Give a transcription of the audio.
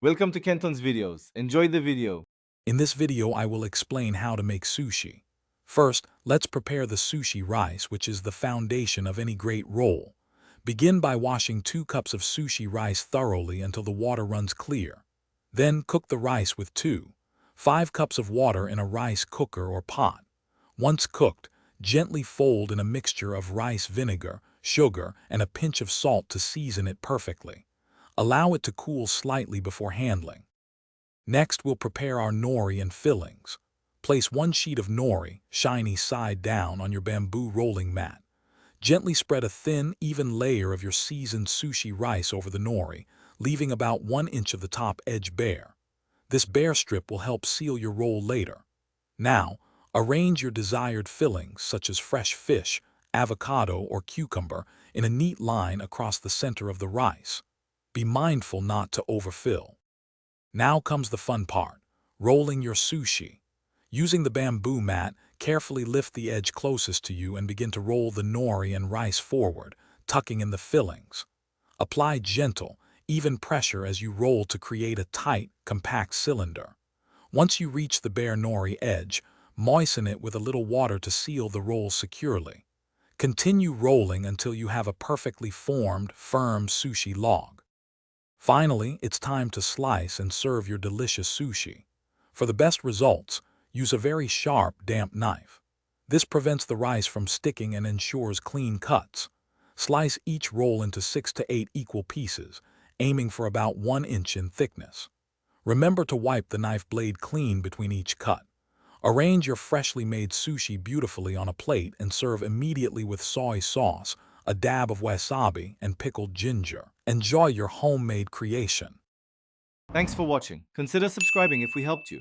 Welcome to Kenton's videos. Enjoy the video. In this video, I will explain how to make sushi. First, let's prepare the sushi rice, which is the foundation of any great roll. Begin by washing 2 cups of sushi rice thoroughly until the water runs clear. Then cook the rice with 5 cups of water in a rice cooker or pot. Once cooked, gently fold in a mixture of rice vinegar, sugar, and a pinch of salt to season it perfectly. Allow it to cool slightly before handling. Next, we'll prepare our nori and fillings. Place 1 sheet of nori, shiny side down, on your bamboo rolling mat. Gently spread a thin, even layer of your seasoned sushi rice over the nori, leaving about 1 inch of the top edge bare. This bare strip will help seal your roll later. Now, arrange your desired fillings, such as fresh fish, avocado, or cucumber, in a neat line across the center of the rice. Be mindful not to overfill. Now comes the fun part, rolling your sushi. Using the bamboo mat, carefully lift the edge closest to you and begin to roll the nori and rice forward, tucking in the fillings. Apply gentle, even pressure as you roll to create a tight, compact cylinder. Once you reach the bare nori edge, moisten it with a little water to seal the roll securely. Continue rolling until you have a perfectly formed, firm sushi log. Finally, it's time to slice and serve your delicious sushi. For the best results, use a very sharp, damp knife. This prevents the rice from sticking and ensures clean cuts. Slice each roll into 6 to 8 equal pieces, aiming for about 1 inch in thickness. Remember to wipe the knife blade clean between each cut. Arrange your freshly made sushi beautifully on a plate and serve immediately with soy sauce, a dab of wasabi, and pickled ginger. Enjoy your homemade creation. Thanks for watching. Consider subscribing if we helped you.